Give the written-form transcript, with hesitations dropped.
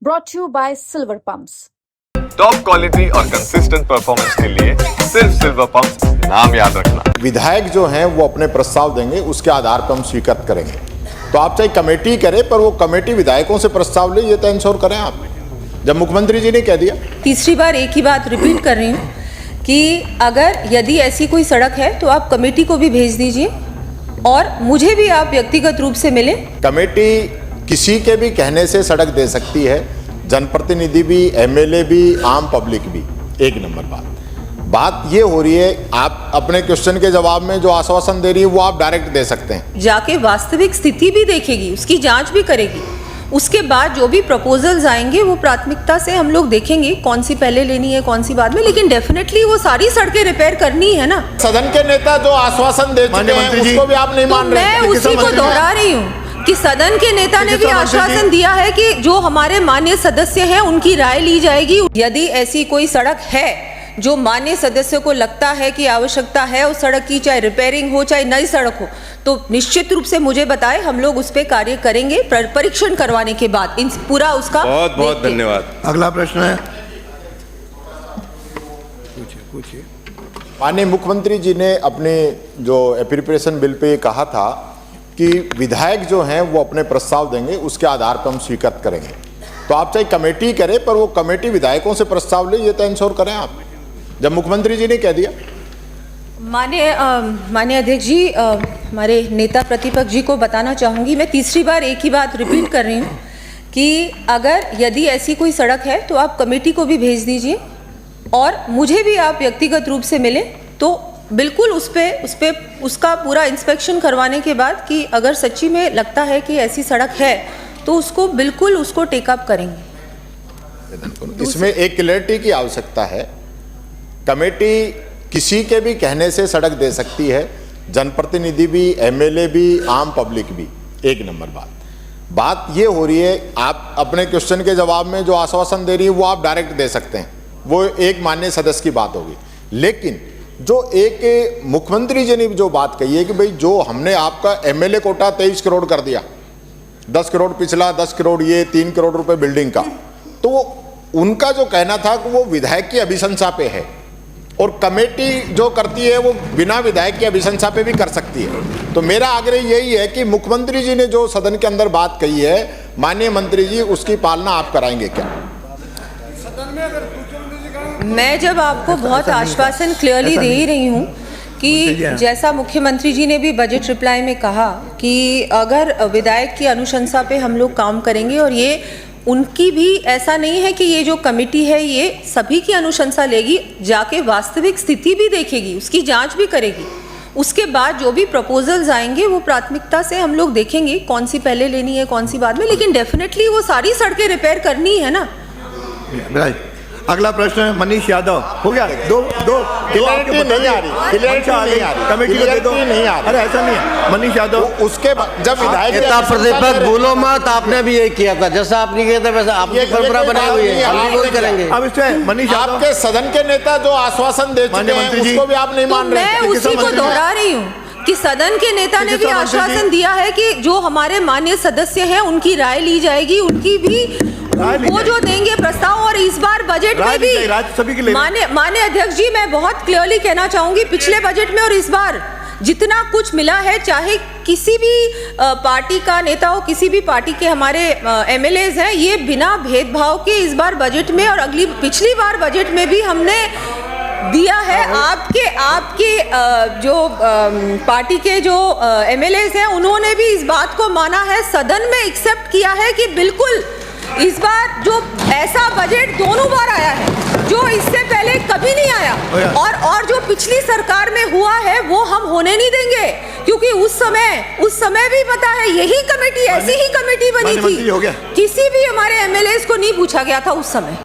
brought to you by Silver Pumps. Top quality और consistent performance के लिए सिर्फ सिल्वर पंप्स, नाम याद रखना। विधायक जो हैं वो अपने प्रस्ताव देंगे, उसके आधार पर हम स्वीकृत करेंगे। तो आप चाहे कमेटी करें, पर वो कमेटी विधायकों से प्रस्ताव ले, ये तो इंश्योर करें आप। जब मुख्यमंत्री जी ने कह दिया, तीसरी बार एक ही बात रिपीट कर रही हूँ कि अगर यदि ऐसी कोई सड़क है तो आप कमेटी को भी भेज दीजिए और मुझे भी आप व्यक्तिगत रूप से मिलें। कमेटी किसी के भी कहने से सड़क दे सकती है, जनप्रतिनिधि भी, एमएलए भी, आम पब्लिक भी। एक नंबर बात ये हो रही है, आप अपने क्वेश्चन के जवाब में जो आश्वासन दे रही है वो आप डायरेक्ट दे सकते हैं। जाके वास्तविक स्थिति भी देखेगी, उसकी जांच भी करेगी। उसके बाद जो भी प्रपोजल्स आएंगे वो प्राथमिकता से हम लोग देखेंगे कौन सी पहले लेनी है, कौन सी बाद में, लेकिन डेफिनेटली वो सारी सड़कें रिपेयर करनी है ना। सदन के नेता जो आश्वासन दे चुके हैं उसको भी आप नहीं मान रहे। मैं उसी को दोहरा रही हूँ कि सदन के नेता ने भी आश्वासन दिया है कि जो हमारे माननीय सदस्य हैं उनकी राय ली जाएगी। यदि ऐसी कोई सड़क है जो माननीय सदस्य को लगता है कि आवश्यकता है उस सड़क की, चाहे रिपेयरिंग हो चाहे नई सड़क हो, तो निश्चित रूप से मुझे बताएं, हम लोग उस पर कार्य करेंगे परीक्षण करवाने के बाद। इन पूरा उसका बहुत बहुत धन्यवाद। अगला प्रश्न है, पूछिए। माननीय मुख्यमंत्री जी ने अपने जो एप्रोप्रिएशन बिल पे कहा था कि विधायक जो हैं वो अपने प्रस्ताव देंगे, उसके आधार पर हम स्वीकृत करेंगे। तो आप चाहे कमेटी करें, पर वो कमेटी विधायकों से प्रस्ताव ले, ये तो इंश्योर करें आप। जब मुख्यमंत्री जी ने कह दिया, माननीय अध्यक्ष जी, हमारे नेता प्रतिपक्ष जी को बताना चाहूँगी, मैं तीसरी बार एक ही बात रिपीट कर रही हूँ कि अगर यदि ऐसी कोई सड़क है तो आप कमेटी को भी भेज दीजिए और मुझे भी आप व्यक्तिगत रूप से मिलें, तो बिल्कुल उस पे उसका पूरा इंस्पेक्शन करवाने के बाद कि अगर सच्ची में लगता है कि ऐसी सड़क है तो उसको बिल्कुल उसको टेकअप करेंगे। इसमें एक क्लैरिटी की आवश्यकता है। कमेटी किसी के भी कहने से सड़क दे सकती है, जनप्रतिनिधि भी, एमएलए भी, आम पब्लिक भी। एक नंबर बात ये हो रही है, आप अपने क्वेश्चन के जवाब में जो आश्वासन दे रही है वो आप डायरेक्ट दे सकते हैं, वो एक माननीय सदस्य की बात होगी। लेकिन जो एक मुख्यमंत्री जी ने जो बात कही है कि भाई जो हमने आपका एमएलए कोटा 23 करोड़ कर दिया, 10 करोड़ पिछला, 10 करोड़ ये, 3 करोड़ रुपए बिल्डिंग का, तो उनका जो कहना था कि वो विधायक की अभिशंसा पे है और कमेटी जो करती है वो बिना विधायक की अभिशंसा पे भी कर सकती है। तो मेरा आग्रह यही है कि मुख्यमंत्री जी ने जो सदन के अंदर बात कही है, माननीय मंत्री जी, उसकी पालना आप कराएंगे क्या? मैं जब आपको बहुत आश्वासन क्लियरली दे ही रही हूँ कि जैसा मुख्यमंत्री जी ने भी बजट रिप्लाई में कहा कि अगर विधायक की अनुशंसा पे हम लोग काम करेंगे, और ये उनकी भी ऐसा नहीं है कि ये जो कमेटी है ये सभी की अनुशंसा लेगी, जाके वास्तविक स्थिति भी देखेगी, उसकी जांच भी करेगी। उसके बाद जो भी प्रपोजल्स आएंगे वो प्राथमिकता से हम लोग देखेंगे कौन सी पहले लेनी है, कौन सी बाद में, लेकिन डेफिनेटली वो सारी सड़कें रिपेयर करनी है ना। अगला प्रश्न है, मनीष यादव। हो गया, दो नहीं आ रही, कमेटी को दे दो। नहीं आ रही। अरे ऐसा नहीं है, मनीष यादव। उसके जब विधायक नेता प्रतिपक्ष भूलो मत, आपने भी यही किया था, जैसा आपने किया था वैसा आपकी परंपरा बनाई हुई है, हम भी वही करेंगे। अब इसमें मनीष यादव, आपके सदन के नेता जो आश्वासन दे चुके हैं उसको भी आप नहीं मान रहे। मैं उसी को दोहरा रही हूँ कि सदन के नेता ने भी आश्वासन दिया है कि जो हमारे माननीय सदस्य हैं उनकी राय ली जाएगी, उनकी भी वो जो देंगे प्रस्ताव। और इस बार बजट में भी माननीय अध्यक्ष जी, मैं बहुत क्लियरली कहना चाहूंगी, पिछले बजट में और इस बार जितना कुछ मिला है, चाहे किसी भी पार्टी का नेता हो, किसी भी पार्टी के हमारे एमएलएज हैं, ये बिना भेदभाव के इस बार बजट में और पिछली बार बजट में भी हमने दिया है। आपके जो पार्टी के जो एमएलएज हैं उन्होंने भी इस बात को माना है, सदन में एक्सेप्ट किया है कि बिल्कुल इस बार जो ऐसा बजट दोनों बार आया है जो इससे पहले कभी नहीं आया, और जो पिछली सरकार में हुआ है वो हम होने नहीं देंगे, क्योंकि उस समय भी पता है यही कमेटी, ऐसी ही कमेटी बनी थी, किसी भी हमारे एमएलएज को नहीं पूछा गया था उस समय।